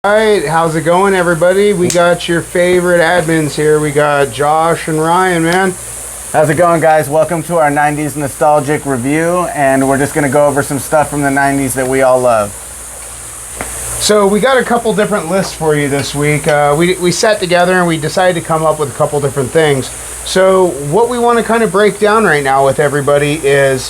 Alright, how's it going, everybody? We got your favorite admins here. We got Josh and Ryan, man. How's it going, guys? Welcome to our 90s nostalgic review, and we're just going to go over some stuff from the 90s that we all love. So we got a couple different lists for you this week. We sat together and we decided to come up with a couple different things. So what we want to kind of break down right now with everybody is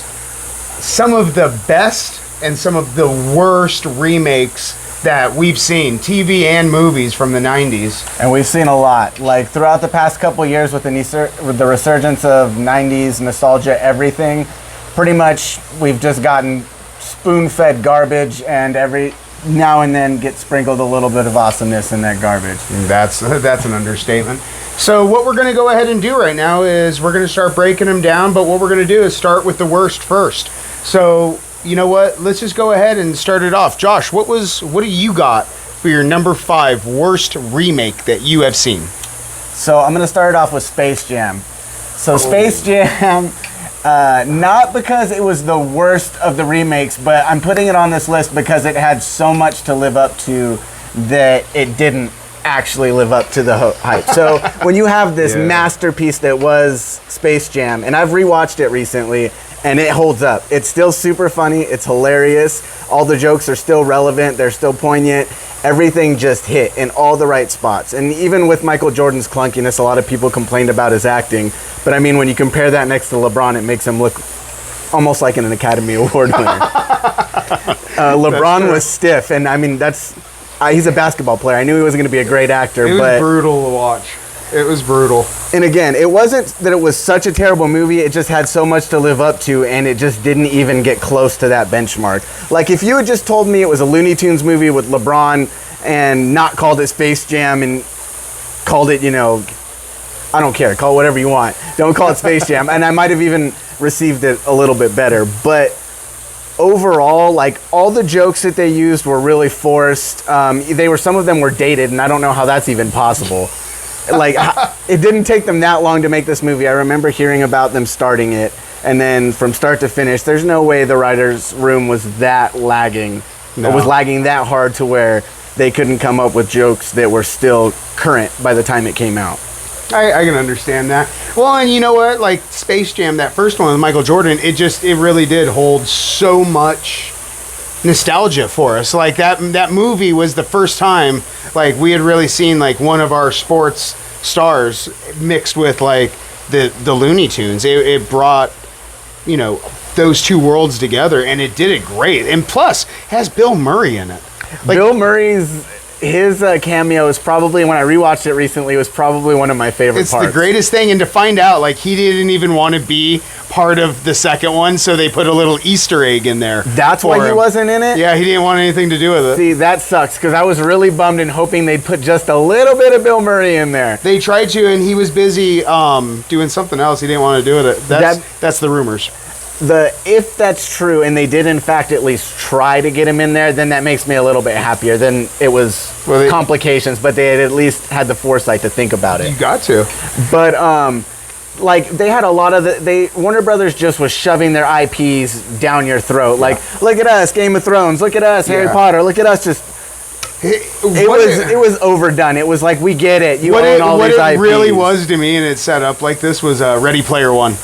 some of the best and some of the worst remakes that we've seen, TV and movies from the 90s. And we've seen a lot. Like, throughout the past couple years with the resurgence of 90s nostalgia, everything, pretty much we've just gotten spoon-fed garbage, and every now and then get sprinkled a little bit of awesomeness in that garbage. That's an understatement. So what we're going to go ahead and do right now is we're going to start breaking them down, but what we're going to do is start with the worst first. So, you know what? Let's just go ahead and start it off. Josh, what do you got for your number 5 worst remake that you have seen? So I'm going to start it off with Space Jam. So Space Jam, not because it was the worst of the remakes, but I'm putting it on this list because it had so much to live up to that it didn't actually live up to the hype. So when you have this masterpiece that was Space Jam, and I've rewatched it recently, and it holds up. It's still super funny. It's hilarious. All the jokes are still relevant. They're still poignant. Everything just hit in all the right spots. And even with Michael Jordan's clunkiness, a lot of people complained about his acting. But I mean, when you compare that next to LeBron, it makes him look almost like an Academy Award winner. LeBron was stiff, and I mean, he's a basketball player. I knew he wasn't going to be a great actor. It was brutal to watch. It was brutal. And again, it wasn't that it was such a terrible movie. It just had so much to live up to, and it just didn't even get close to that benchmark. Like, if you had just told me it was a Looney Tunes movie with LeBron and not called it Space Jam and called it, I don't care, call it whatever you want. Don't call it Space Jam. And I might have even received it a little bit better. But overall, like, all the jokes that they used were really forced. Some of them were dated, and I don't know how that's even possible. Like, it didn't take them that long to make this movie. I remember hearing about them starting it, and then from start to finish, there's no way the writer's room was that lagging. No. It was lagging that hard to where they couldn't come up with jokes that were still current by the time it came out. I can understand that. Well, and you know what? Like, Space Jam, that first one with Michael Jordan, it really did hold so much nostalgia for us. Like, that movie was the first time, like, we had really seen, like, one of our sports stars mixed with, like, the Looney Tunes. It brought, those two worlds together, and it did it great. And plus, it has Bill Murray in it. Like, Bill Murray's cameo is probably, when I rewatched it recently, was probably one of my favorite parts. It's the greatest thing, and to find out, like, he didn't even want to be part of the second one, so they put a little Easter egg in there. That's why he wasn't in it? Yeah, he didn't want anything to do with it. See, that sucks, because I was really bummed and hoping they'd put just a little bit of Bill Murray in there. They tried to, and he was busy doing something else. He didn't want to do with it. That's the rumors. If that's true, and they did in fact at least try to get him in there, then that makes me a little bit happier. Then it was complications, but they had at least had the foresight to think about it. You got to. But like, they had a lot of Warner Brothers just was shoving their IPs down your throat. Like, look at us, Game of Thrones. Look at us, Harry Potter. Look at us, just. It was overdone. It was like, we get it. You own all these IPs. What it really was to me, and it's set up like this, was Ready Player One.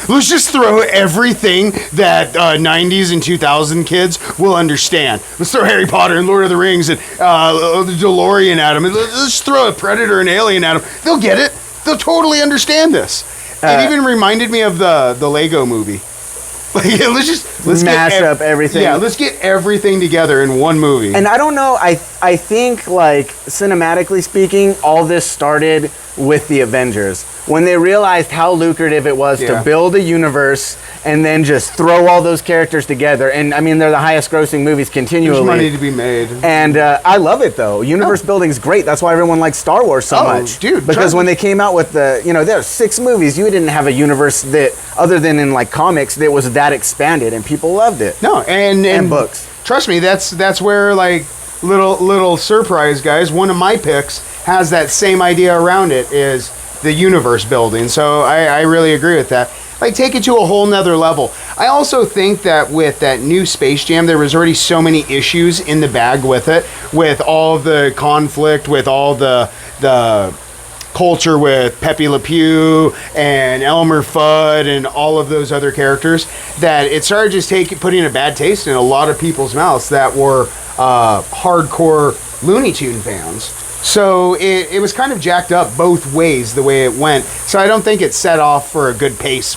Let's just throw everything that 90s and 2000 kids will understand. Let's throw Harry Potter and Lord of the Rings and the DeLorean at them. And let's throw a Predator and Alien at them. They'll get it. They'll totally understand this. It even reminded me of the Lego movie. Like, let's mash up everything. Yeah, let's get everything together in one movie. And I don't know, I think, like, cinematically speaking, all this started with the Avengers. When they realized how lucrative it was to build a universe and then just throw all those characters together. And I mean, they're the highest grossing movies continually. There's money to be made. And I love it, though. Universe building's great. That's why everyone likes Star Wars so much. Dude, because when they came out with there's 6 movies, you didn't have a universe that, other than in like comics, that was that expanded, and people loved it. No, and books. Trust me, that's where, like, little surprise, guys, one of my picks has that same idea around it, is the universe building. So I really agree with that. like take it to a whole nother level. I also think that with that new Space Jam, there was already so many issues in the bag with it, with all the conflict, with all the culture with Pepe Le Pew and Elmer Fudd and all of those other characters, that it started just putting a bad taste in a lot of people's mouths that were hardcore Looney Tune fans. So it was kind of jacked up both ways the way it went. So I don't think it set off for a good pace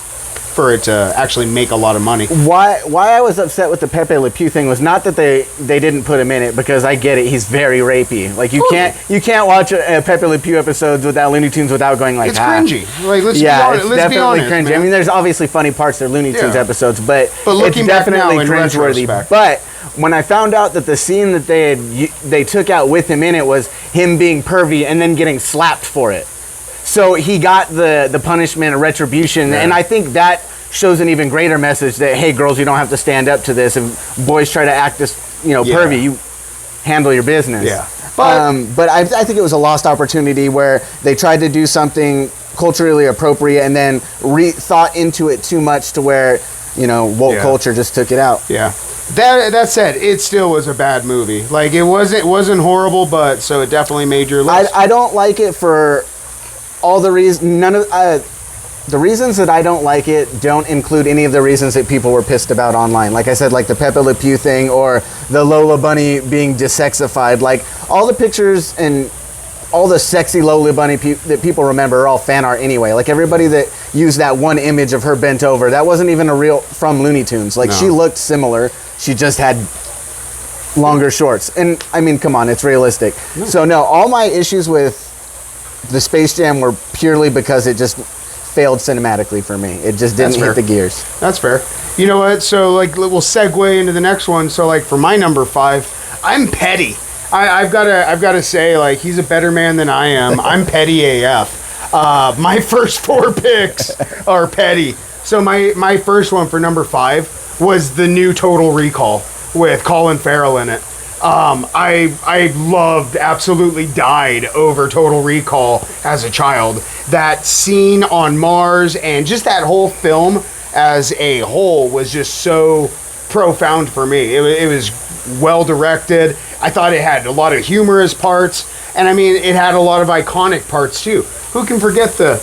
for it to actually make a lot of money. Why I was upset with the Pepe Le Pew thing was not that they didn't put him in it, because I get it, he's very rapey. Like you can't watch a Pepe Le Pew episodes without Looney Tunes without going like, it's cringy. Like let's be honest, cringy. Man. I mean, there's obviously funny parts to Looney Tunes episodes, but looking it's back definitely now in cringeworthy. retrospect. But when I found out that the scene that they took out with him in it was him being pervy and then getting slapped for it, so he got the punishment, a retribution, and I think that shows an even greater message that, hey, girls, you don't have to stand up to this. If boys try to act this, pervy, you handle your business. Yeah. But I think it was a lost opportunity where they tried to do something culturally appropriate and then thought into it too much to where, woke culture just took it out. Yeah. That said, it still was a bad movie. Like it wasn't horrible, but so it definitely made your list. I don't like it for all the reasons. The reasons that I don't like it don't include any of the reasons that people were pissed about online. Like I said, like the Pepe Le Pew thing or the Lola Bunny being desexified. Like all the pictures and all the sexy Lola Bunny that people remember are all fan art anyway. Like everybody that used that one image of her bent over, that wasn't even a real from Looney Tunes. Like she looked similar. She just had longer shorts. And I mean, come on, it's realistic. No. So no, all my issues with the Space Jam were purely because it just failed cinematically for me. It just didn't hit the gears. That's fair. You know what? So like we'll segue into the next one. So like for my number 5, I'm petty. I've got to say, like, he's a better man than I am. I'm petty AF. My first 4 picks are petty. So my first one for number 5 was the new Total Recall with Colin Farrell in it. I loved, absolutely died over Total Recall as a child. That scene on Mars and just that whole film as a whole was just so profound for me. It was well directed. I thought it had a lot of humorous parts, and I mean, it had a lot of iconic parts too. Who can forget the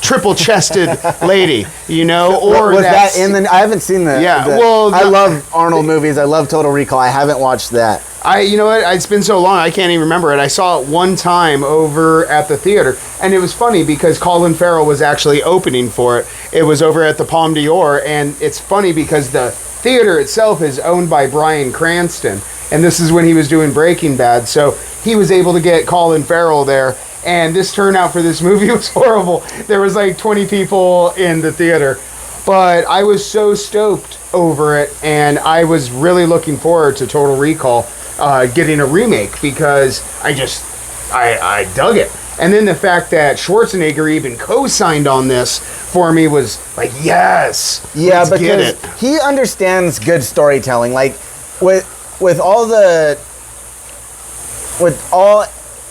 triple-chested lady, or was that in the? I haven't seen that. Yeah, I love Arnold movies. I love Total Recall. I haven't watched that. You know what? It's been so long, I can't even remember it. I saw it one time over at the theater, and it was funny because Colin Farrell was actually opening for it. It was over at the Palme d'Or, and it's funny because the theater itself is owned by Bryan Cranston, and this is when he was doing Breaking Bad, so he was able to get Colin Farrell there. And this turnout for this movie was horrible. There was like 20 people in the theater. But I was so stoked over it, and I was really looking forward to Total Recall getting a remake because I dug it. And then the fact that Schwarzenegger even co-signed on this for me was like, yes, yeah, because he understands good storytelling. Like with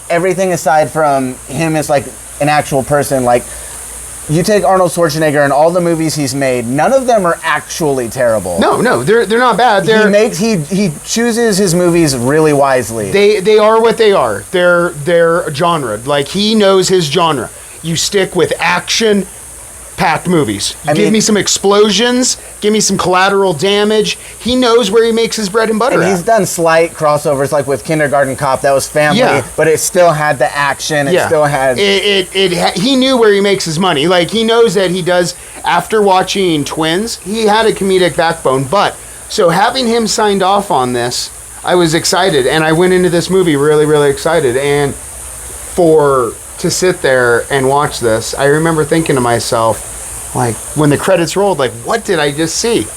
everything aside from him as like an actual person, like you take Arnold Schwarzenegger and all the movies he's made, none of them are actually terrible. No, they're not bad. He chooses his movies really wisely. They are what they are. They're genre. Like he knows his genre. You stick with action packed movies. Give me some explosions, give me some collateral damage. He knows where he makes his bread and butter. And he's done slight crossovers, like with Kindergarten Cop. That was family, but it still had the action. It still had he knew where he makes his money. Like he knows that he does. After watching Twins, he had a comedic backbone. But so having him signed off on this, I was excited, and I went into this movie really, really excited. And to sit there and watch this, I remember thinking to myself, like, when the credits rolled, like, what did I just see?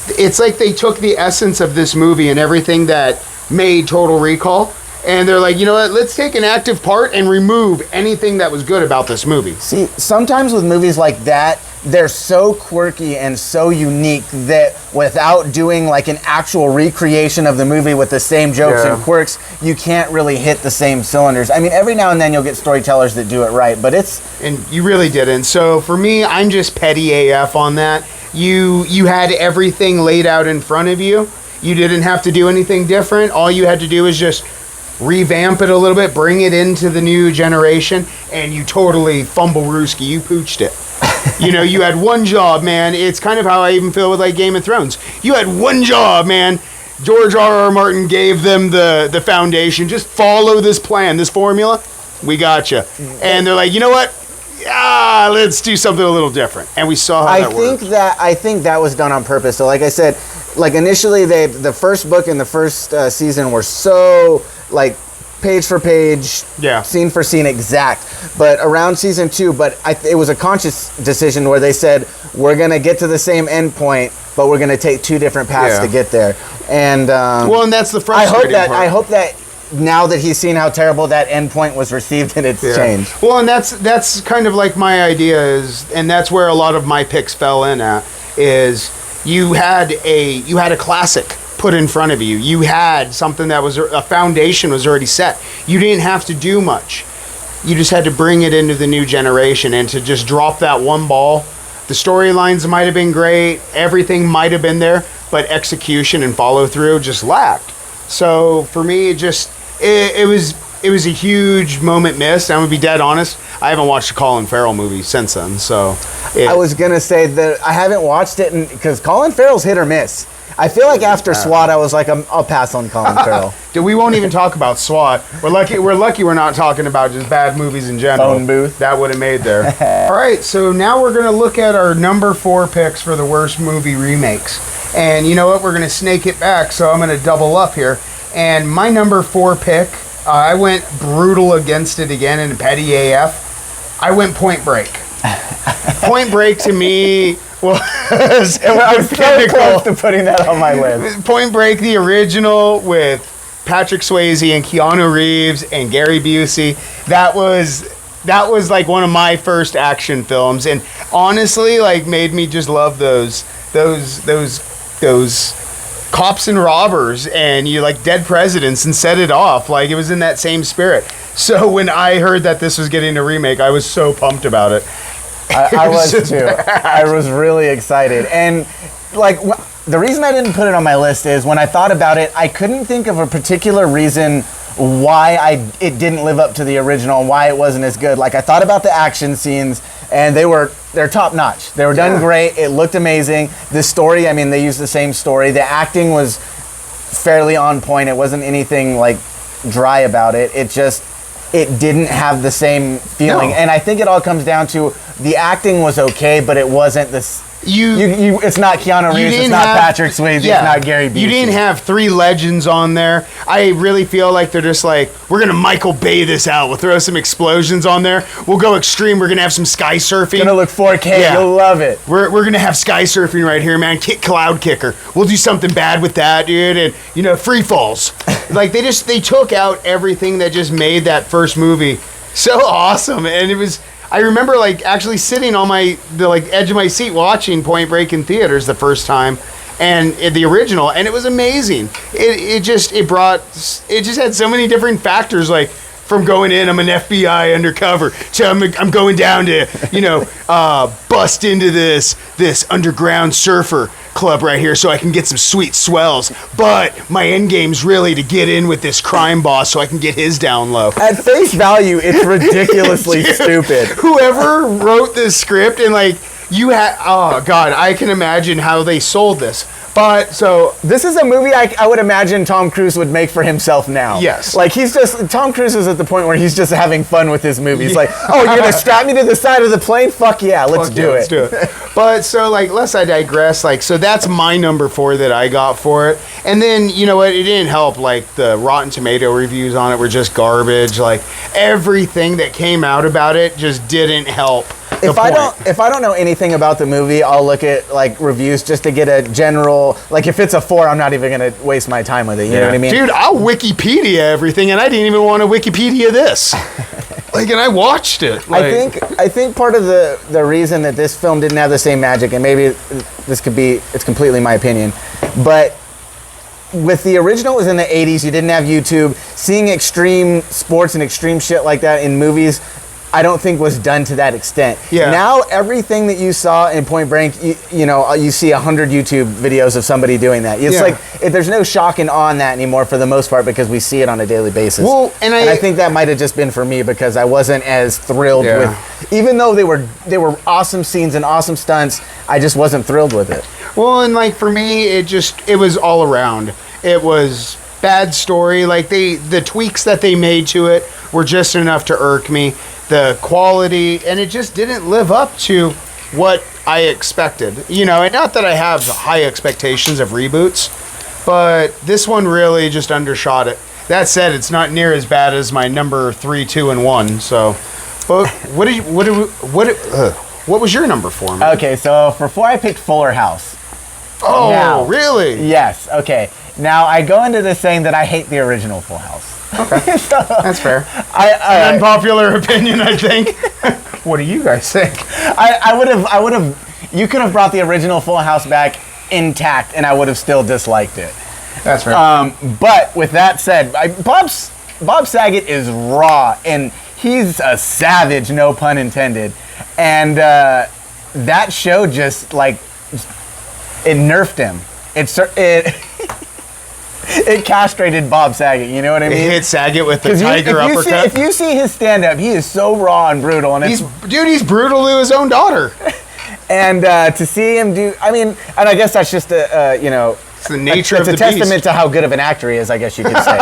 It's like they took the essence of this movie and everything that made Total Recall, and they're like, you know what, let's take an active part and remove anything that was good about this movie. See, sometimes with movies like that, they're so quirky and so unique that without doing like an actual recreation of the movie with the same jokes and quirks, you can't really hit the same cylinders. I mean, every now and then you'll get storytellers that do it right, but and you really didn't. So for me, I'm just petty AF on that. You had everything laid out in front of you. You didn't have to do anything different. All you had to do is just revamp it a little bit, bring it into the new generation, and you totally fumble-rooski. You pooched it. You know, you had one job, man. It's kind of how I even feel with like Game of Thrones. You had one job, man. George R.R. Martin gave them the foundation. Just follow this plan, this formula. We got you. And they're like, you know what? Yeah, let's do something a little different. And we saw how that worked. I think that was done on purpose. So like I said, like initially the first book and the first season were so like page for page, scene for scene exact. But around season 2, it was a conscious decision where they said, we're going to get to the same end point, but we're going to take 2 different paths to get there. And and that's the frustrating part. I hope that now that he's seen how terrible that end point was received, and it's changed. Well, and that's kind of like my idea is, and that's where a lot of my picks fell in at, is you had a classic put in front of you. You had something that was a foundation was already set. You didn't have to do much. You just had to bring it into the new generation and to just drop that one ball. The storylines might have been great, everything might have been there, but execution and follow through just lacked. So for me, it was a huge moment missed. I'm gonna be dead honest. I haven't watched a Colin Farrell movie since then. So I was gonna say that I haven't watched it because Colin Farrell's hit or miss. I feel like after SWAT, I was like, I'll pass on Colin Farrell. Dude, we won't even talk about SWAT. We're lucky we're not talking about just bad movies in general. Phone booth. That would have made there. All right, so now we're going to look at our number 4 picks for the worst movie remakes. And you know what? We're going to snake it back, so I'm going to double up here. And my number 4 pick, I went brutal against it again in petty AF. I went Point Break. Point Break to me was I was so close to putting that on my list. Point Break, the original with Patrick Swayze and Keanu Reeves and Gary Busey. That was like one of my first action films, and honestly, like made me just love those cops and robbers and you like dead presidents and set it off. Like it was in that same spirit. So when I heard that this was getting a remake, I was so pumped about it. I was too. I was really excited. And like the reason I didn't put it on my list is when I thought about it, I couldn't think of a particular reason why it didn't live up to the original and why it wasn't as good. Like I thought about the action scenes and they're top notch. They were done great. It looked amazing. The story, I mean, they used the same story. The acting was fairly on point. It wasn't anything like dry about it. It didn't have the same feeling. No. And I think it all comes down to the acting was okay, but it wasn't this. It's not Keanu Reeves, it's not Patrick Swayze, it's not Gary Busey. You didn't have 3 legends on there. I really feel like they're just like, we're going to Michael Bay this out. We'll throw some explosions on there. We'll go extreme. We're going to have some sky surfing. It's going to look 4K. You'll love it. We're going to have sky surfing right here, man. Cloud kicker. We'll do something bad with that, dude. And, free falls. Like, they took out everything that just made that first movie so awesome. And it was... I remember like actually sitting on the edge of my seat watching Point Break in theaters the first time, and the original, and it was amazing. It just had so many different factors, like from going in, I'm an FBI undercover, to I'm going down to bust into this underground surfer club right here so I can get some sweet swells, but my end game's really to get in with this crime boss so I can get his down low. At face value, it's ridiculously stupid. Whoever wrote this script and oh God, I can imagine how they sold this. But so this is a movie I would imagine Tom Cruise would make for himself now. Yes. Like Tom Cruise is at the point where he's just having fun with his movies. Like, oh, you're gonna strap me to the side of the plane? Fuck yeah, let's do it. But so lest I digress, so that's my number 4 that I got for it. And then you know what? It didn't help. Like the Rotten Tomato reviews on it were just garbage. Like everything that came out about it just didn't help. If I don't know anything about the movie, I'll look at like reviews just to get a general, like if it's a 4, I'm not even gonna waste my time with it. You know what I mean? Dude, I'll Wikipedia everything, and I didn't even want to Wikipedia this. Like, and I watched it. Like, I think part of the reason that this film didn't have the same magic, and maybe it's completely my opinion, but with the original, it was in the 80s, you didn't have YouTube. Seeing extreme sports and extreme shit like that in movies, I don't think was done to that extent. Yeah. Now everything that you saw in Point Break, you know, you see 100 YouTube videos of somebody doing that. It's like there's no shock and awe in that anymore for the most part because we see it on a daily basis. Well, and I think that might have just been for me because I wasn't as thrilled with, even though they were awesome scenes and awesome stunts, I just wasn't thrilled with it. Well, and like for me, it was all around. It was bad story. Like the tweaks that they made to it were just enough to irk me. The quality, and it just didn't live up to what I expected. You know, and not that I have high expectations of reboots, but this one really just undershot it. That said, it's not near as bad as my number 3, 2, and 1. So, but what was your number 4? Man? Okay, so for 4, I picked Fuller House. Oh, now, really? Yes. Okay. Now I go into this saying that I hate the original Full House. Okay, so, that's fair. An unpopular opinion, I think. What do you guys think? I would have. You could have brought the original Full House back intact, and I would have still disliked it. That's fair. But with that said, Bob Saget is raw, and he's a savage, no pun intended. And that show just like it nerfed him. It castrated Bob Saget, you know what I mean? It hit Saget with the tiger uppercut. If you see his stand-up, he is so raw and brutal. And he's brutal to his own daughter. And to see him do, I mean, and I guess that's just it's the nature of the beast. It's a testament to how good of an actor he is, I guess you could say.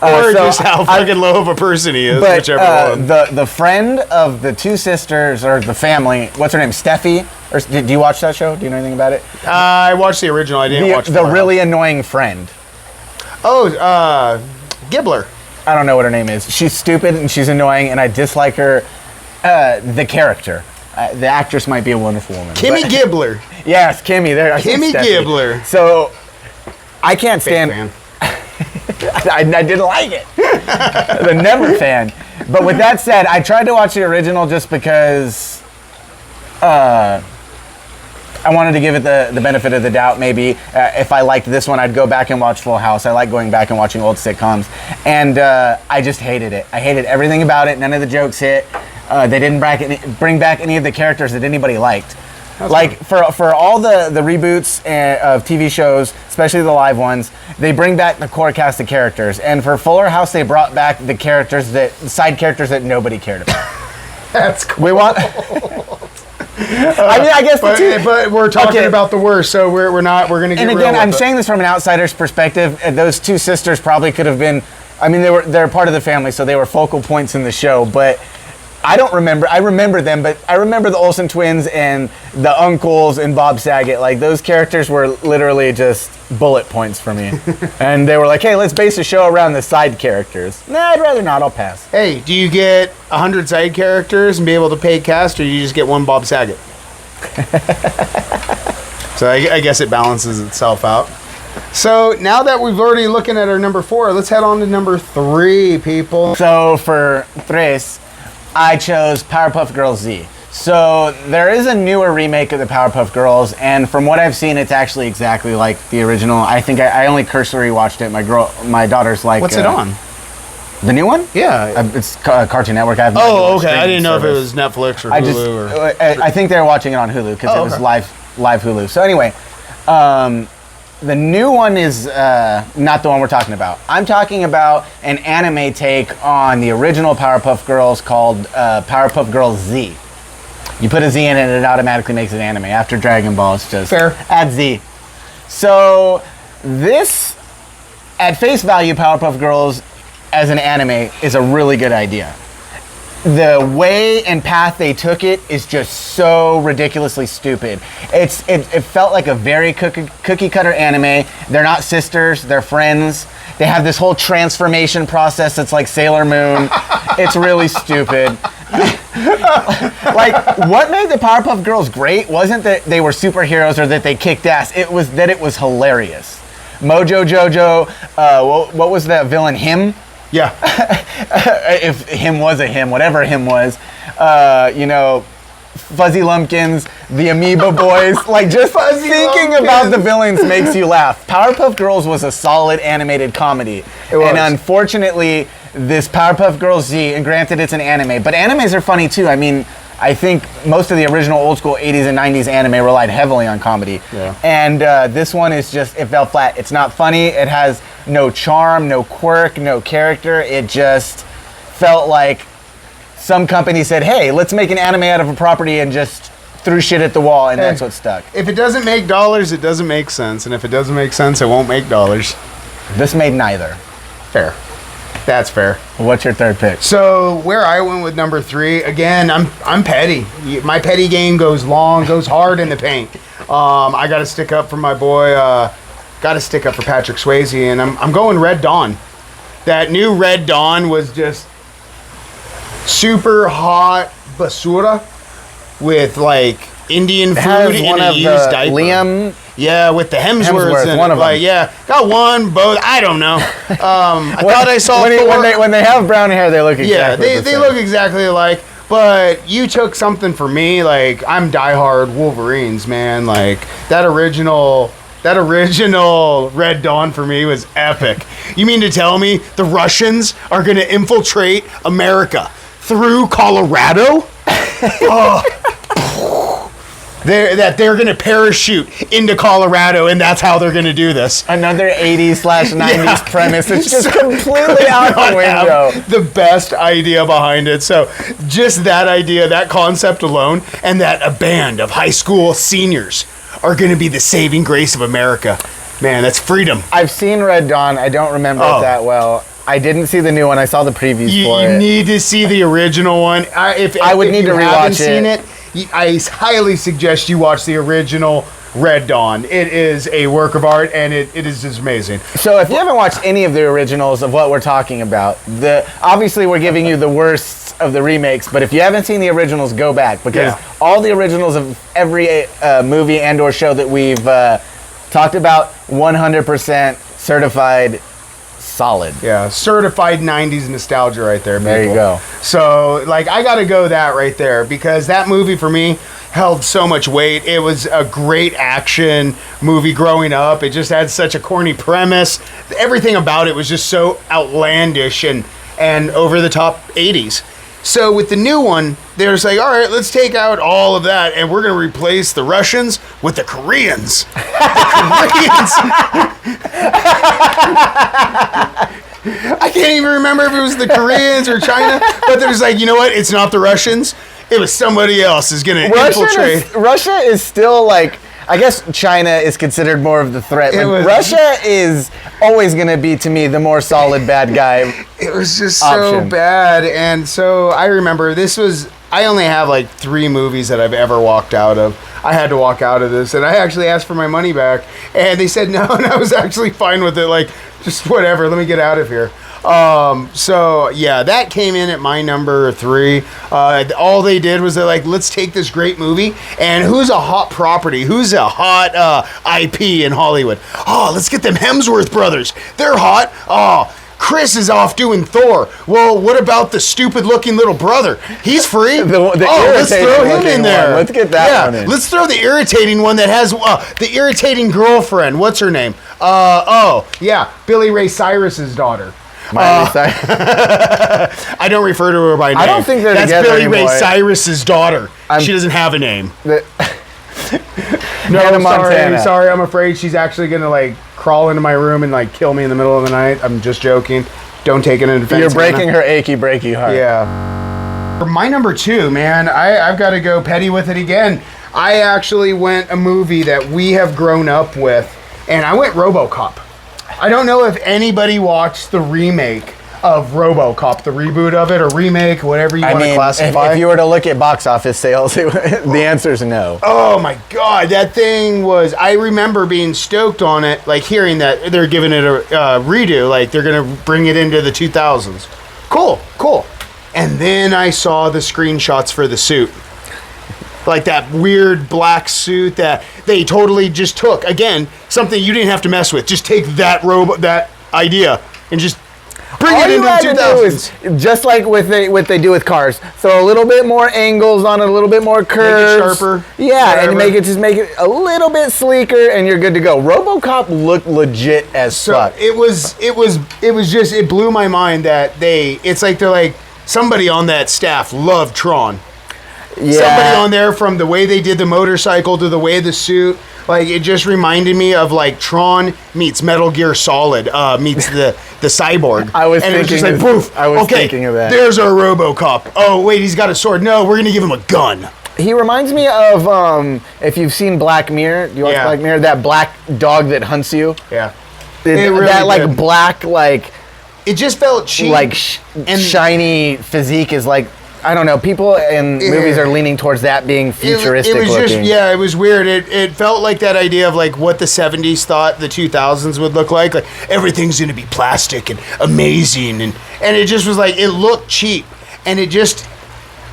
Or just how fucking low of a person he is, whichever one. The friend of the two sisters, or the family, what's her name, Steffi? Or do you watch that show? Do you know anything about it? I watched the original. I didn't watch the really annoying friend. Oh, Gibbler. I don't know what her name is. She's stupid and she's annoying, and I dislike her. The character. The actress might be a wonderful woman. Kimmy Gibbler. Yes, Kimmy. There. Kimmy Gibbler. So, I can't stand. Fan. I didn't like it. The never fan. But with that said, I tried to watch the original just because I wanted to give it the benefit of the doubt. Maybe if I liked this one, I'd go back and watch Full House. I like going back and watching old sitcoms. And I just hated it. I hated everything about it. None of the jokes hit. They didn't bring back any of the characters that anybody liked. That's like for all the reboots of TV shows, especially the live ones, they bring back the core cast of characters. And for Fuller House, they brought back the side characters that nobody cared about. That's cool. We want. I mean, I guess but we're talking about the worst, so we're going to get. And again, I'm saying this from an outsider's perspective. Those two sisters probably could have been. I mean, they're part of the family, so they were focal points in the show. But I don't remember. I remember them, but I remember the Olsen twins and the uncles and Bob Saget. Like, those characters were literally just bullet points for me. And they were like, "Hey, let's base a show around the side characters." Nah, I'd rather not. I'll pass. Hey, do you get 100 side characters and be able to pay cast, or do you just get one Bob Saget? So I guess it balances itself out. So now that we've already looking at our number 4, let's head on to number 3, people. So for tres, I chose Powerpuff Girls Z. So there is a newer remake of the Powerpuff Girls, and from what I've seen, it's actually exactly like the original. I think I only cursory watched it. My daughter's like, what's it on? The new one? Yeah, it's Cartoon Network. I have okay. I didn't know if it was Netflix or Hulu. I think they were watching it on Hulu because it was live Hulu. So anyway, the new one is not the one we're talking about. I'm talking about an anime take on the original Powerpuff Girls called Powerpuff Girls Z. You put a Z in it and it automatically makes it anime. After Dragon Ball, it's just add Z. So this, at face value, Powerpuff Girls as an anime is a really good idea. The way and path they took it is just so ridiculously stupid. It felt like a very cookie cutter anime. They're not sisters, they're friends. They have this whole transformation process that's like Sailor Moon. It's really stupid. Like, what made the Powerpuff Girls great wasn't that they were superheroes or that they kicked ass. It was that it was hilarious. Mojo Jojo, what was that villain, him? Yeah. If him was a him, whatever him was, you know, Fuzzy Lumpkins, the Amoeba Boys, like just thinking about the villains makes you laugh. Powerpuff Girls was a solid animated comedy. It was. And unfortunately, this Powerpuff Girls Z, and granted it's an anime, but animes are funny too. I mean, I think most of the original old school 80s and 90s anime relied heavily on comedy. Yeah. And this one is just, it fell flat. It's not funny. It has no charm, no quirk, no character. It just felt like some company said, hey, let's make an anime out of a property, and just threw shit at the wall, and that's what stuck. If it doesn't make dollars, it doesn't make sense. And if it doesn't make sense, it won't make dollars. This made neither. Fair. That's fair. What's your third pick? So where I went with number 3, again, I'm petty. My petty game goes hard in the paint. I got to stick up for my boy. Got to stick up for Patrick Swayze, and I'm going Red Dawn. That new Red Dawn was just super hot basura with like Indian food in a used diaper. Liam. Yeah, with the Hemsworths in one it. of Like, them. yeah, got one, both. I don't know. I thought I saw when they have brown hair, they look exactly yeah, the they same. look exactly alike. But you took something for me. Like, I'm diehard Wolverines, man. Like that original Red Dawn for me was epic. You mean to tell me the Russians are going to infiltrate America through Colorado? They're going to parachute into Colorado, and that's how they're going to do this. Another 80s/90s premise. It's just completely out the window. The best idea behind it. So just that idea, that concept alone, and that a band of high school seniors are going to be the saving grace of America. Man, that's freedom. I've seen Red Dawn. I don't remember it that well. I didn't see the new one. I saw the previews for it. You need to see the original one. I would need to rewatch it. I highly suggest you watch the original Red Dawn. It is a work of art, and it is just amazing. So if you haven't watched any of the originals of what we're talking about, obviously we're giving you the worst of the remakes, but if you haven't seen the originals, go back, because all the originals of every movie and or show that we've talked about, 100% certified solid. Yeah, certified 90s nostalgia right there, people. There you go. So, like, I got to go that right there, because that movie for me held so much weight. It was a great action movie growing up. It just had such a corny premise. Everything about it was just so outlandish and over the top 80s. So with the new one, they're just like, all right, let's take out all of that, and we're going to replace the Russians with the Koreans. I can't even remember if it was the Koreans or China, but they're just like, you know what? It's not the Russians. It was somebody else is going to infiltrate. Russia is still like, I guess China is considered more of the threat. Russia is always going to be, to me, the more solid bad guy. It was just so bad. And so I remember I only have like 3 movies that I've ever walked out of. I had to walk out of this, and I actually asked for my money back, and they said no, and I was actually fine with it. Like, just whatever, let me get out of here. So yeah, that came in at my number 3. All they did was they're like, let's take this great movie, and who's a hot property? Who's a hot IP in Hollywood? Oh, let's get them Hemsworth brothers. They're hot. Oh, Chris is off doing Thor. Well, what about the stupid-looking little brother? He's free. Let's throw him in there. Let's get that one in. Let's throw the irritating one that has the irritating girlfriend. What's her name? Billy Ray Cyrus's daughter. I don't refer to her by name. I don't think they're That's together Billy anymore. Ray Cyrus's daughter. She doesn't have a name. No, Hannah Montana. sorry. I'm afraid she's actually gonna like crawl into my room and like kill me in the middle of the night. I'm just joking. Don't take it into offense. You're breaking her achy breaky heart. Yeah. For my number 2, man, I've got to go petty with it again. I actually went a movie that we have grown up with, and I went RoboCop. I don't know if anybody watched the remake of RoboCop, the reboot of it, or remake, whatever you want to classify. If you were to look at box office sales, the answer is no. Oh my God, that thing was, I remember being stoked on it, like hearing that they're giving it a redo, like they're going to bring it into the 2000s. Cool. And then I saw the screenshots for the suit. Like that weird black suit that they totally just took. Again, something you didn't have to mess with. Just take that idea and just Bring it into the 2000s. Just like what they do with cars, throw a little bit more angles on it, a little bit more curves. Make it sharper. Yeah, whatever. and make it a little bit sleeker, and you're good to go. RoboCop looked legit as fuck. It was just, it blew my mind that it's like they're like, somebody on that staff loved Tron. Yeah. Somebody on there, from the way they did the motorcycle to the way the suit, like it just reminded me of like Tron meets Metal Gear Solid meets the Cyborg. I was and thinking it was just like, poof. I was thinking of that. There's our RoboCop. Oh wait, he's got a sword. No, we're gonna give him a gun. He reminds me of if you've seen Black Mirror. Do you watch Black Mirror? That black dog that hunts you. Yeah. It really that like did. Black like. It just felt cheap. Like and shiny physique is like. I don't know. People in movies are leaning towards that being futuristic it was looking. Just, it was weird. It felt like that idea of like what the 70s thought the 2000s would look like. Like everything's going to be plastic and amazing. And it just was like, it looked cheap. And it just,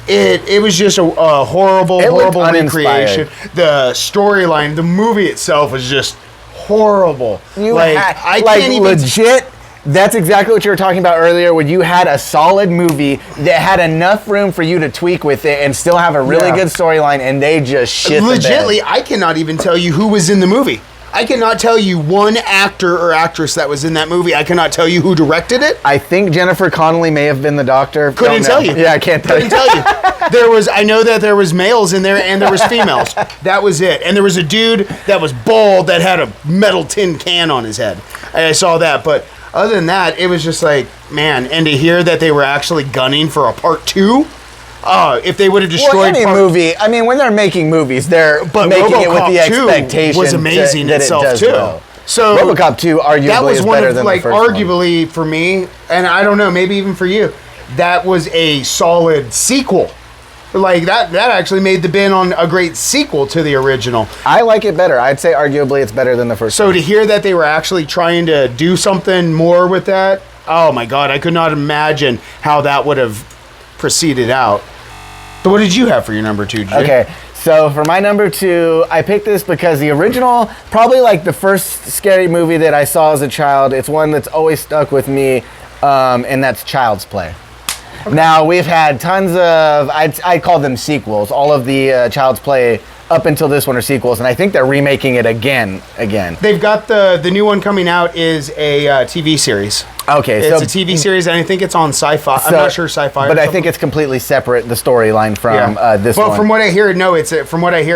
it was just a horrible recreation. The storyline, the movie itself was just horrible. I can't even legit. That's exactly what you were talking about earlier, when you had a solid movie that had enough room for you to tweak with it and still have a really good storyline, and they just shit the bed. I cannot even tell you who was in the movie. I cannot tell you one actor or actress that was in that movie. I cannot tell you who directed it. I think Jennifer Connelly may have been the doctor. Couldn't tell you. Yeah, I can't tell you. Couldn't tell you. I know that there was males in there and there was females. That was it. And there was a dude that was bald that had a metal tin can on his head. I saw that, but other than that, it was just like, man, and to hear that they were actually gunning for a part 2, if they would have destroyed movie, I mean, when they're making movies, they're making RoboCop it with the expectation was amazing that itself it does too. Well. So RoboCop 2 arguably that was is one better of, than like, the first arguably for me, and I don't know, maybe even for you, that was a solid sequel. Like that actually made the bin on a great sequel to the original. I like it better. I'd say arguably it's better than the first one. So to hear that they were actually trying to do something more with that, oh my God, I could not imagine how that would have proceeded out. So what did you have for your number 2, Jay? Okay, so for my number 2, I picked this because the original, probably like the first scary movie that I saw as a child, it's one that's always stuck with me, and that's Child's Play. Okay. Now, we've had tons of, I'd call them sequels. All of the Child's Play up until this one are sequels, and I think they're remaking it again. They've got the new one coming out is a TV series. Okay, it's a TV series, and I think it's on Sci-Fi. I'm not sure Sci-Fi, but I think it's completely separate, the storyline from this one. Well, from what I hear,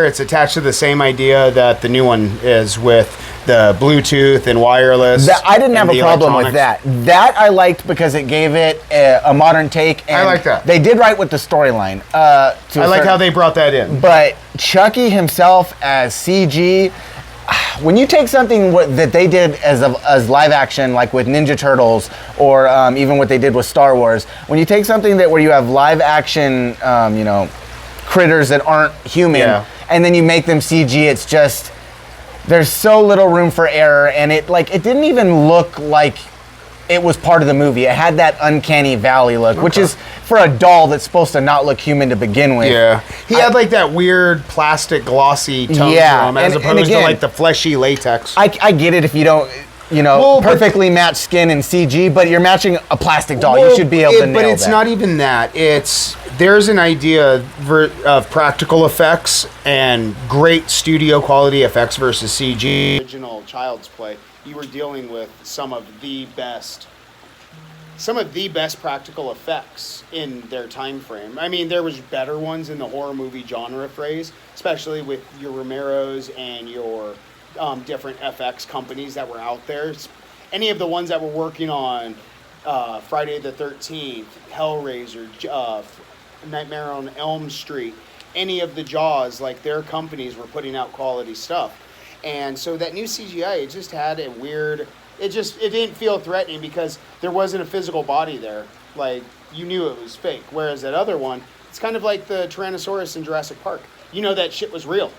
it's attached to the same idea that the new one is, with the Bluetooth and wireless. I didn't have a problem with that. That I liked because it gave it a modern take. And I like that. They did right with the storyline. I like how they brought that in. But Chucky himself as CG, when you take something that they did as live action, like with Ninja Turtles, or even what they did with Star Wars, when you take something where you have live action, critters that aren't human, and then you make them CG, it's just, there's so little room for error, and it didn't even look like it was part of the movie. It had that uncanny valley look, which is for a doll that's supposed to not look human to begin with. Yeah, he had like that weird plastic glossy tone to him, as opposed to like the fleshy latex. I get it if you don't, perfectly match skin and CG, but you're matching a plastic doll. You should be able to nail that. But it's not even that. There's an idea of practical effects and great studio quality effects versus CG. Original Child's Play, you were dealing with some of the best practical effects in their time frame. I mean, there was better ones in the horror movie genre phrase, especially with your Romeros and your different FX companies that were out there. Any of the ones that were working on Friday the 13th, Hellraiser, Nightmare on Elm Street, any of the Jaws, like their companies were putting out quality stuff. And so that new CGI, it just had a weird, it didn't feel threatening because there wasn't a physical body there. Like, you knew it was fake. Whereas that other one, it's kind of like the Tyrannosaurus in Jurassic Park. You know that shit was real.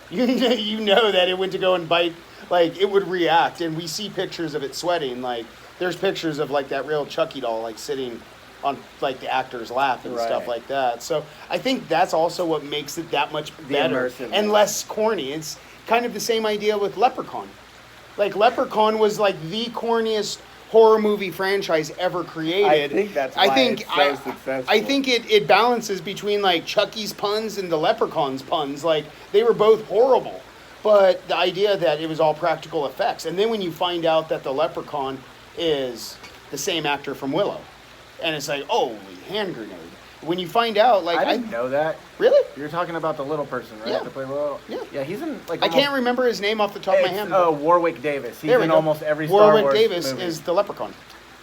You know that it went to go and bite, like, it would react. And we see pictures of it sweating. Like, there's pictures of, like, that real Chucky doll, like, sitting on, like, the actor's lap and stuff like that. So I think that's also what makes it that much better and less corny. It's kind of the same idea with Leprechaun. Like, Leprechaun was, like, the corniest horror movie franchise ever created. I think that's why it's so successful. I think it balances between like Chucky's puns and the Leprechaun's puns. Like they were both horrible, but the idea that it was all practical effects, and then when you find out that the Leprechaun is the same actor from Willow, and it's like, oh, hand grenade. When you find out, like I didn't know that. Really? You're talking about the little person, right? Yeah. To play Willow? Yeah. Yeah, he's in like. I can't remember his name off the top of my head. Warwick Davis. He's There we in go. almost every Star Wars Warwick Davis movie. is the Leprechaun.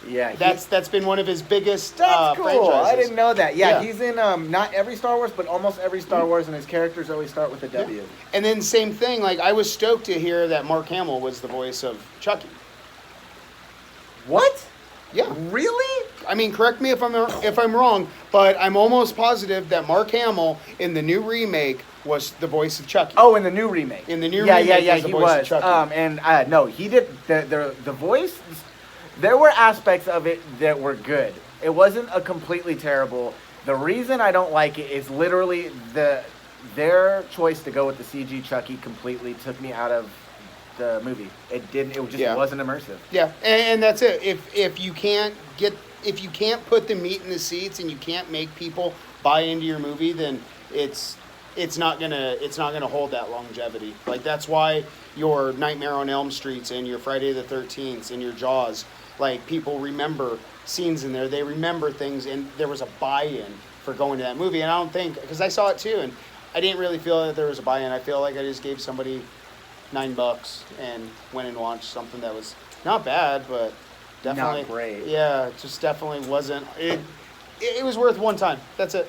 Yeah, That's been one of his biggest that's cool. franchises. I didn't know that. Yeah, Yeah. he's in not every Star Wars, but almost every Star Wars, and his characters always start with a W. Yeah. And then same thing, like I was stoked to hear that Mark Hamill was the voice of Chucky. What? Yeah. Really? I mean, correct me if I'm wrong, but I'm almost positive that Mark Hamill in the new remake was the voice of Chucky. Oh, in the new remake. In the new yeah, remake, yeah, was the he voice was. of Chucky. And no, he did the voice. There were aspects of it that were good. It wasn't a completely terrible. The reason I don't like it is literally their choice to go with the CG Chucky completely took me out of the movie. It didn't. It just wasn't immersive. Yeah, and that's it. If you can't put the meat in the seats and you can't make people buy into your movie, then it's not gonna hold that longevity. Like that's why your Nightmare on Elm Streets and your Friday the 13th and your Jaws, like people remember scenes in there. They remember things, and there was a buy-in for going to that movie. And I don't think, because I saw it too, and I didn't really feel that there was a buy-in. I feel like I just gave somebody $9 and went and watched something that was not bad, but definitely not great. Yeah, it just definitely wasn't. It was worth one time. That's it.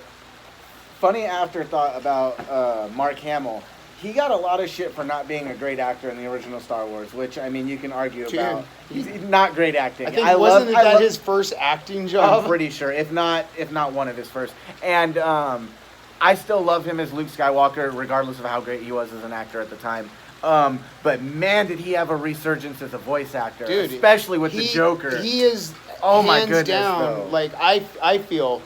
Funny afterthought about Mark Hamill. He got a lot of shit for not being a great actor in the original Star Wars, which I mean you can argue about. He's not great acting. I think wasn't that his first acting job? I'm pretty sure, if not one of his first. And I still love him as Luke Skywalker, regardless of how great he was as an actor at the time. But man, did he have a resurgence as a voice actor, dude, especially with the Joker. He is my goodness, down. though. Like I feel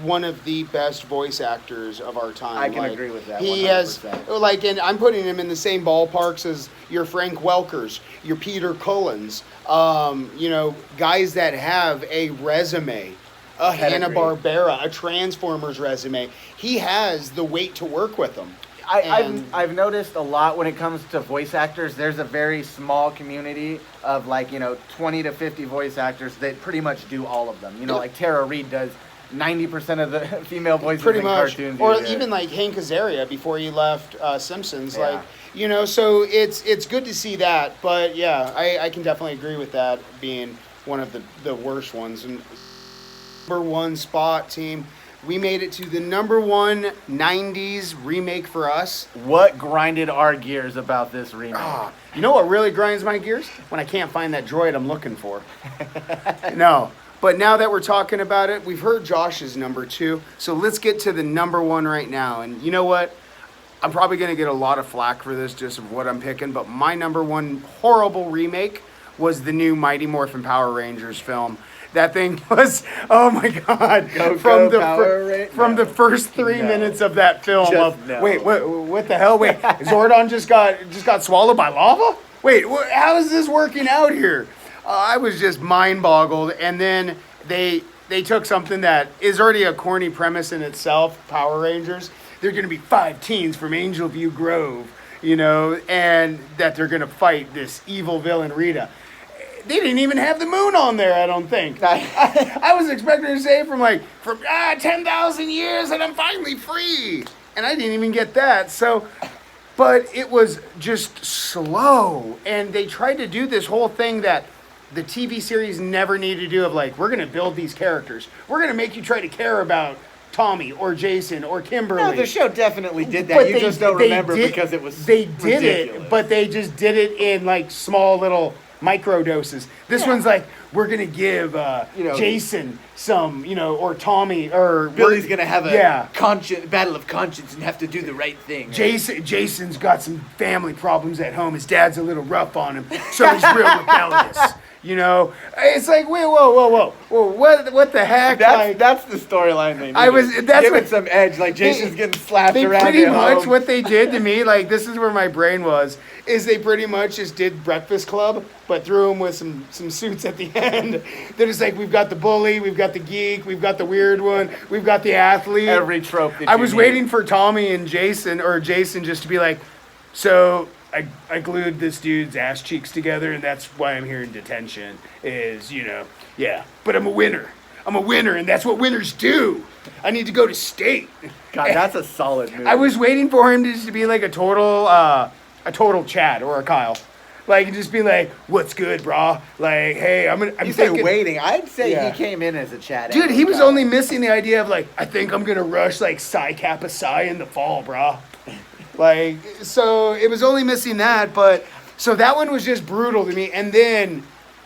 one of the best voice acters of our time. I can agree with that. He 100%. has like, and I'm putting him in the same ballparks as your Frank Welkers, your Peter Cullens. Guys that have a resume. A Hanna-Barbera, a Transformers resume. He has the weight to work with them. I've noticed a lot when it comes to voice actors, there's a very small community of 20 to 50 voice actors that pretty much do all of them. Like Tara Reid does 90% of the female voices in cartoons. Or even like Hank Azaria before he left Simpsons. Yeah. So it's good to see that. But yeah, I can definitely agree with that being one of the worst ones. And number one spot, team. We made it to the number one 90s remake for us. What grinded our gears about this remake? You know what really grinds my gears? When I can't find that droid I'm looking for. No. But now that we're talking about it, we've heard Josh's number two. So let's get to the number one right now. And you know what? I'm probably going to get a lot of flack for this, just of what I'm picking. But my number one horrible remake was the new Mighty Morphin Power Rangers film. That thing was, oh my God! From the first 3 minutes of that film. Wait, what the hell? Wait, Zordon just got swallowed by lava? Wait, how is this working out here? I was just mind boggled, and then they took something that is already a corny premise in itself. Power Rangers. They're going to be 5 teens from Angel View Grove, and that they're going to fight this evil villain Rita. They didn't even have the moon on there, I don't think. I was expecting to say from 10,000 years and I'm finally free. And I didn't even get that. So, but it was just slow. And they tried to do this whole thing that the TV series never needed to do of we're going to build these characters. We're going to make you try to care about Tommy or Jason or Kimberly. No, the show definitely did that. You just don't remember because it was ridiculous. It, but they just did it in small little micro doses. This one's we're gonna give Jason some, or Tommy, or Billy's gonna have a battle of conscience and have to do the right thing. Jason's got some family problems at home. His dad's a little rough on him, so he's real rebellious. You know, it's like, wait, whoa, what the heck? That's the storyline they need. Give it some edge. Like Jason's getting slapped they around. pretty at much home. what they did to me. Like this is where my brain was. Is they pretty much just did Breakfast Club, but threw them with some suits at the end. They're just like, we've got the bully, we've got the geek, we've got the weird one, we've got the athlete. Every trope. That I you was need. waiting for Tommy and Jason just to be like, so I glued this dude's ass cheeks together, and that's why I'm here in detention. Is, yeah. But I'm a winner. And that's what winners do. I need to go to state. God, that's a solid movie. I was waiting for him to be like a total Chad or a Kyle. Like, just be like, what's good, brah? Like, hey, I'm You thinking, say waiting. I'd say Yeah. he came in as a Chad. dude, and he was Kyle. only missing the idea of like, I think I'm gonna rush like Psi Kappa Psi in the fall, brah. Like, so it was only missing that, but so that one was just brutal to me. And then,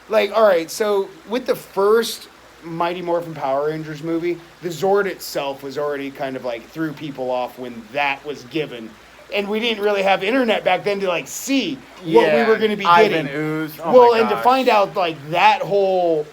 like, all right, so with the first Mighty Morphin Power Rangers movie, the Zord itself was already kind of like threw people off when that was given. And we didn't really have internet back then to like see what we were going to be Ivan getting. Ooze. Oh Well, my and to gosh. find out like that whole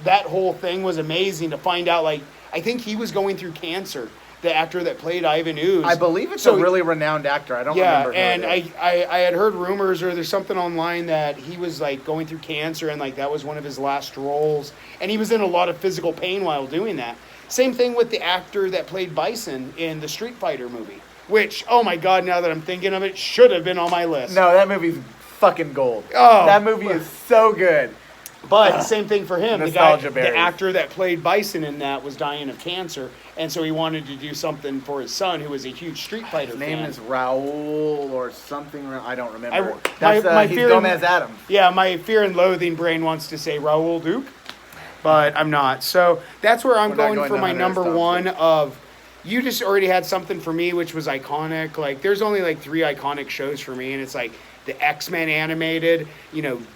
thing was amazing. To find out like I think he was going through cancer. The actor that played Ivan Ooze. I believe it's So- a really renowned actor. I don't remember. Who and it is. I had heard rumors or there's something online that he was like going through cancer and like that was one of his last roles. And he was in a lot of physical pain while doing that. Same thing with the actor that played Bison in the Street Fighter movie. Which, oh my God, now that I'm thinking of it, should have been on my list. No, that movie's fucking gold. Oh. That movie is so good. But same thing for him. Nostalgia The berries. actor that played Bison in that was dying of cancer, and so he wanted to do something for his son, who was a huge Street Fighter His name fan. is Raul or something. I don't remember. my That's he's fear- Gomez Adams. Yeah, my fear and loathing brain wants to say Raul Duke, but I'm not. So that's where I'm We're not going going for to my Hunter number Thompson. one of. You just already had something for me, which was iconic. Like, there's only like 3 iconic shows for me, and it's like the X-Men animated,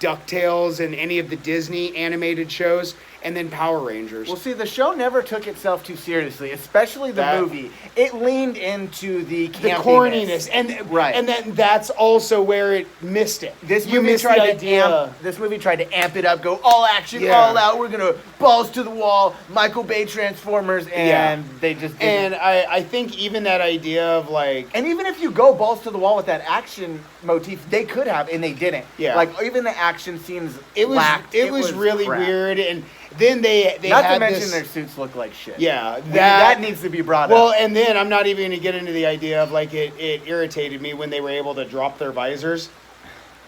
DuckTales, and any of the Disney animated shows, and then Power Rangers. Well, see, the show never took itself too seriously, especially the That- movie. It leaned into the the campiness. corniness, and Right. and then that's also where it missed it. This You movie missed tried the to idea. This movie tried to amp it up, go all action, Yeah. all out. We're gonna balls to the wall, Michael Bay Transformers, and they just didn't. And I think even that idea of like, And even if you go balls to the wall with that action motif, they could have, and they didn't. Yeah. Like even the action scenes it was lacked. it was really crap. weird, and then they Not had to mention this, their suits look like shit. yeah That needs to be brought well, up. and then I'm not even going to get into the idea of like it irritated me when they were able to drop their visors.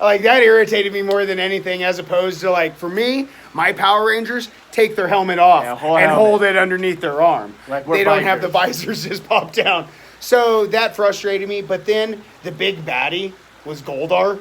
Like that irritated me more than anything, as opposed to like for me, my Power Rangers take their helmet off Yeah, whole and helmet. hold it underneath their arm. Like we're they don't have the bikers. visors just pop down. So that frustrated me. But then the big baddie was Goldar.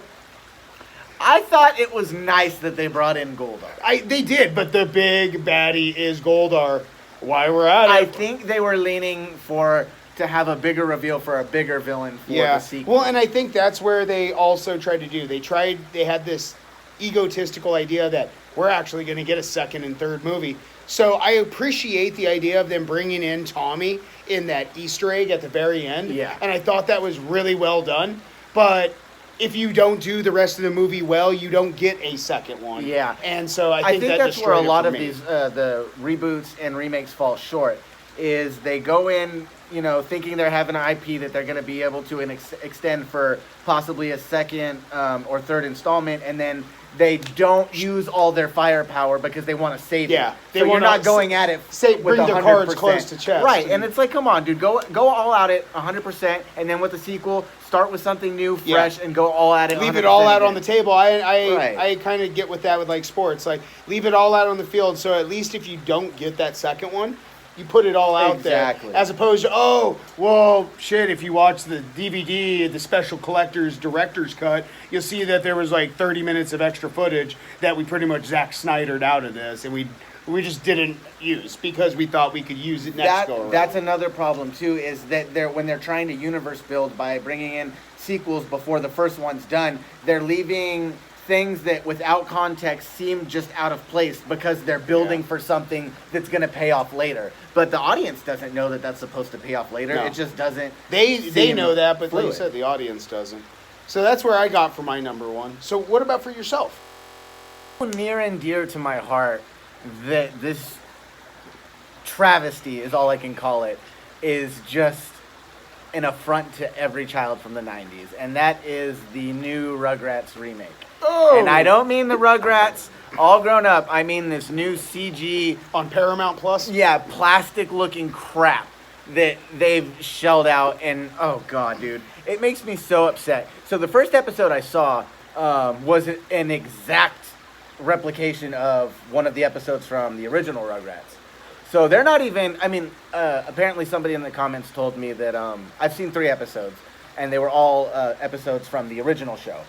I thought it was nice that they brought in Goldar. They did, but the big baddie is Goldar. Why we're at I it? think they were leaning to have a bigger reveal for a bigger villain for the sequel. Well, and I think that's where they also tried to do. They had this egotistical idea that we're actually going to get a second and third movie. So I appreciate the idea of them bringing in Tommy in that Easter egg at the very end. Yeah. And I thought that was really well done. But if you don't do the rest of the movie well, you don't get a second one. Yeah. And so I I think that that's where a destroyed it lot for of me. these the reboots and remakes fall short. Is they go in, thinking they're having an IP that they're going to be able to extend for possibly a second or third installment, and then they don't use all their firepower because they want to save Yeah, it. they So you're wanna not going at it say- with bring their 100%. cards close to chest. Right, and it's like, come on, dude, go all out at 100%, and then with the sequel, start with something new, fresh, and go all at it. Leave it all 100% out on the again. table. Right. I kind of get with that with like sports. Like leave it all out on the field. So at least if you don't get that second one, you put it all out Exactly. there. As opposed to, oh, well, shit, if you watch the DVD, the special collector's director's cut, you'll see that there was like 30 minutes of extra footage that we pretty much Zack Snydered out of this. And we just didn't use because we thought we could use it next go around. That's another problem too, is that when they're trying to universe build by bringing in sequels before the first one's done, they're leaving things that without context seem just out of place because they're building for something that's going to pay off later. But the audience doesn't know that that's supposed to pay off later. No. It just doesn't. They seem know that, but like you fluid. said, the audience doesn't. So that's where I got for my number one. So what about for yourself? Near and dear to my heart that this travesty is all I can call it is just an affront to every child from the 90s, and that is the new Rugrats remake. Oh! And I don't mean the Rugrats all grown up. I mean this new CG On Paramount Plus? yeah, plastic looking crap that they've shelled out, and oh god, dude, it makes me so upset. So the first episode I saw was an exact replication of one of the episodes from the original Rugrats. So they're not even, I mean, apparently somebody in the comments told me that I've seen 3 episodes, and they were all episodes from the original show.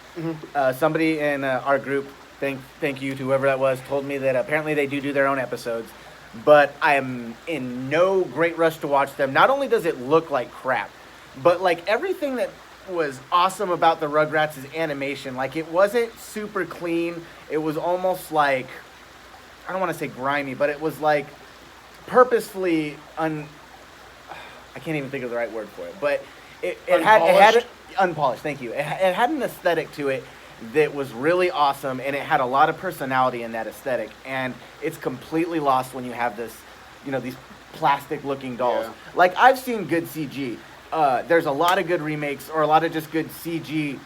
Somebody in our group, thank you to whoever that was, told me that apparently they do their own episodes, but I am in no great rush to watch them. Not only does it look like crap, but like everything that was awesome about the Rugrats' animation, like it wasn't super clean. It was almost like, I don't want to say grimy, but it was like purposefully I can't even think of the right word for it, but it had unpolished. Thank you. It had an aesthetic to it that was really awesome, and it had a lot of personality in that aesthetic. And it's completely lost when you have this, these plastic-looking dolls. Yeah. Like I've seen good CG. There's a lot of good remakes or a lot of just good CG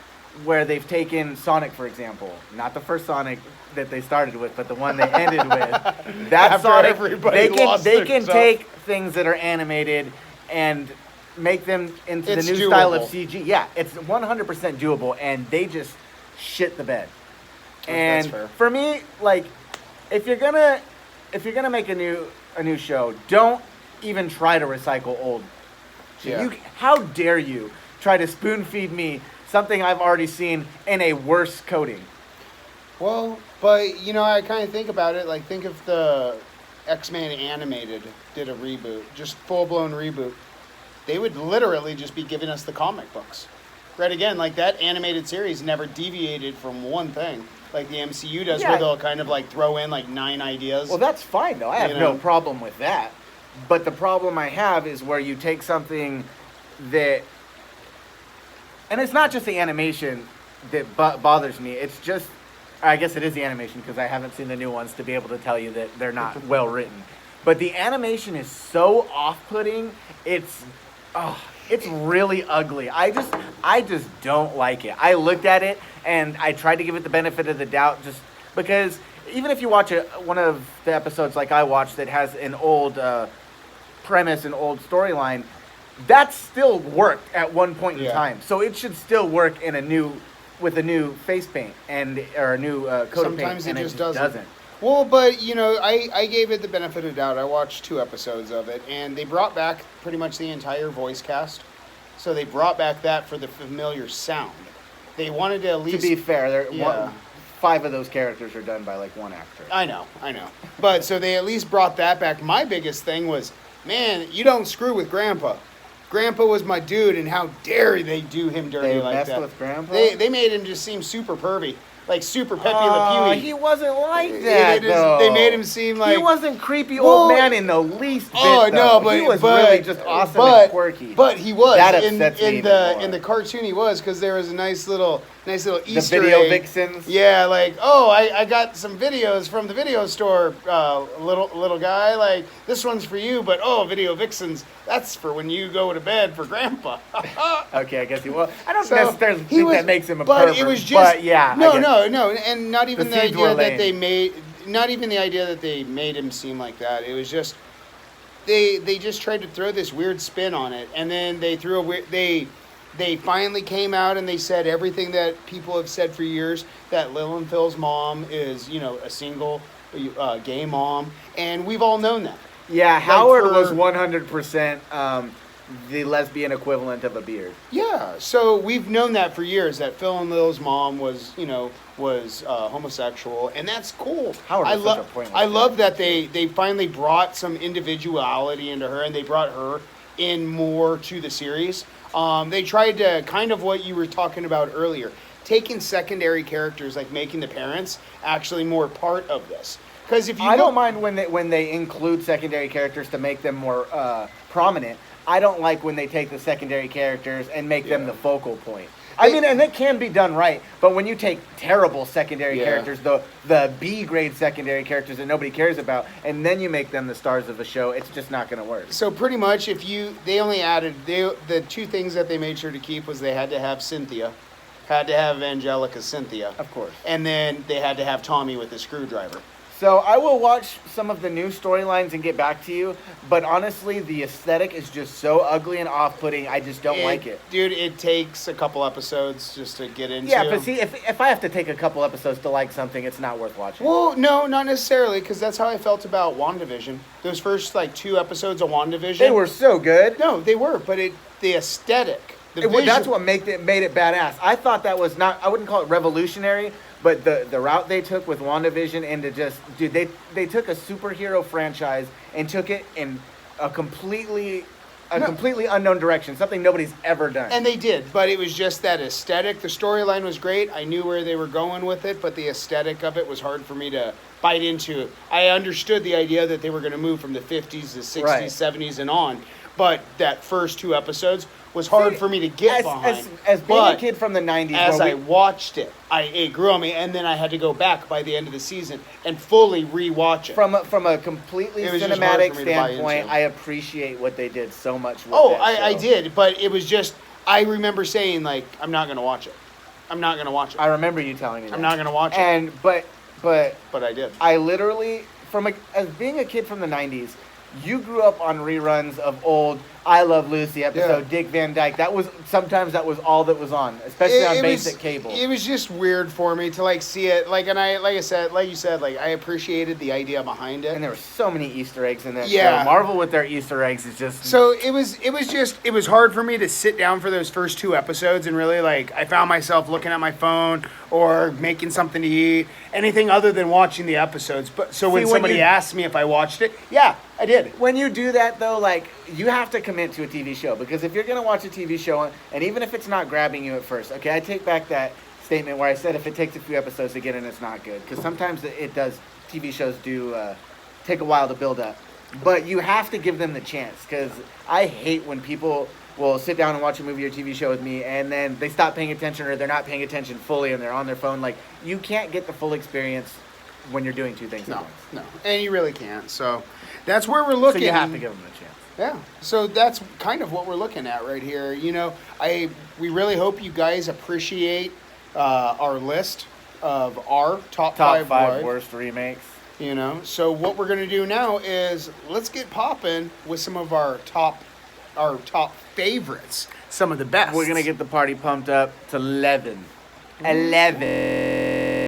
where they've taken Sonic, for example, not the first Sonic that they started with, but the one they ended with. That Sonic, they can take things that are animated and make them into the new style of CG. Yeah, it's 100% doable, and they just shit the bed. And for me, like, if you're gonna make a new show, don't even try to recycle old. Yeah. How dare you try to spoon feed me something I've already seen in a worse coating? Well, but I kind of think about it. Like, think if the X-Men animated did a reboot, just full-blown reboot, they would literally just be giving us the comic books. Right, again, like that animated series never deviated from one thing, like the MCU does, where they'll kind of like throw in like 9 ideas. Well, that's fine though. I have no problem with that. But the problem I have is where you take something that, and it's not just the animation that bothers me. It's just, I guess it is the animation because I haven't seen the new ones to be able to tell you that they're not well written. But the animation is so off-putting. It's really ugly. I just don't like it. I looked at it and I tried to give it the benefit of the doubt, just because even if you watch one of the episodes like I watched that has an old premise, an old storyline, that still worked at one point in time. So it should still work with a new face paint or a new coat of paint. Sometimes it just doesn't. Well, but, I gave it the benefit of the doubt. I watched 2 episodes of it, and they brought back pretty much the entire voice cast. So they brought back that for the familiar sound. They wanted to at least... To be fair, 5 of those characters are done by, like, 1 actor. I know. But, so they at least brought that back. My biggest thing was, man, you don't screw with Grandpa. Grandpa was my dude, and how dare they do him dirty like that. They messed with Grandpa? They made him just seem super pervy. Like super Pepe Le Pew. He wasn't like that, They made him seem like... He wasn't creepy old man in the least bit, no, but... He was really just awesome and quirky. But he was. That upsets me in the cartoon he was, because there was a nice little Easter egg. The video vixens? Yeah, like, I got some videos from the video store, little guy. Like, this one's for you, but video vixens, that's for when you go to bed for Grandpa. Okay, I guess I don't necessarily think that makes him a pervert. But it was just... But yeah, No, and not even the idea that they made... Not even the idea that they made him seem like that. It was just... They just tried to throw this weird spin on it, and then they threw a weird... They finally came out and they said everything that people have said for years, that Lil and Phil's mom is, a single gay mom, and we've all known that. Yeah, Howard was 100% the lesbian equivalent of a beard. Yeah, so we've known that for years, that Phil and Lil's mom was homosexual, and that's cool. Howard was such a pointless guy. love that they finally brought some individuality into her, and they brought her in more to the series. They tried to, kind of what you were talking about earlier, taking secondary characters, like making the parents actually more part of this. Because if you don't mind when they include secondary characters to make them more prominent. I don't like when they take the secondary characters and make them the focal point. I mean, and it can be done right, but when you take terrible secondary characters, the B grade secondary characters that nobody cares about, and then you make them the stars of a show, it's just not going to work. So pretty much, they only added the two things that they made sure to keep was they had to have Cynthia, had to have Angelica Cynthia, Of course. and then they had to have Tommy with the screwdriver. So I will watch some of the new storylines and get back to you, but honestly, the aesthetic is just so ugly and off-putting, I just don't like it. Dude, it takes a couple episodes just to get into. Yeah, but see, if I have to take a couple episodes to like something, it's not worth watching. Well, no, not necessarily, because that's how I felt about WandaVision. Those first, 2 episodes of WandaVision. They were so good. No, they were, but the aesthetic. That's what made it badass. I thought that was not, I wouldn't call it revolutionary, but the route they took with WandaVision and to just, dude, they took a superhero franchise and took it in a completely unknown direction, something nobody's ever done. And they did, but it was just that aesthetic. The storyline was great. I knew where they were going with it, but the aesthetic of it was hard for me to bite into. I understood the idea that they were going to move from the 50s to 60s, Right. 70s, and on, but that first 2 episodes was hard for me to get behind. As being a kid from the 90s. As I watched it, it grew on me, and then I had to go back by the end of the season and fully rewatch it. From a completely It was just hard cinematic for me to buy standpoint, into. I appreciate what they did so much with I did, but it was just, I remember saying, I'm not going to watch it. I'm not going to watch it. I remember you telling me that. I'm not going to watch it. And, but I did. I literally, as being a kid from the 90s, you grew up on reruns of old I Love Lucy episode, Dick Van Dyke. Sometimes that was all that was on, especially on basic cable. It was just weird for me to see it, and like you said, I appreciated the idea behind it. And there were so many Easter eggs in that Yeah. show. Marvel with their Easter eggs is just... So it was hard for me to sit down for those first 2 episodes and really I found myself looking at my phone or making something to eat, anything other than watching the episodes. But so when somebody asked me if I watched it, yeah, I did. When you do that though, you have to commit to a TV show, because if you're going to watch a TV show, and even if it's not grabbing you at first, okay, I take back that statement where I said if it takes a few episodes to get in, it's not good, because sometimes it does, TV shows do take a while to build up, but you have to give them the chance, because I hate when people will sit down and watch a movie or TV show with me, and then they stop paying attention, or they're not paying attention fully, and they're on their phone. You can't get the full experience when you're doing 2 things at once. No, and you really can't. So that's where we're looking. So you have to give them a chance. Yeah, so that's kind of what we're looking at right here. We really hope you guys appreciate our list of our top 5 worst remakes. So what we're gonna do now is let's get popping with some of our top favorites, some of the best. We're gonna get the party pumped up to 11. 11.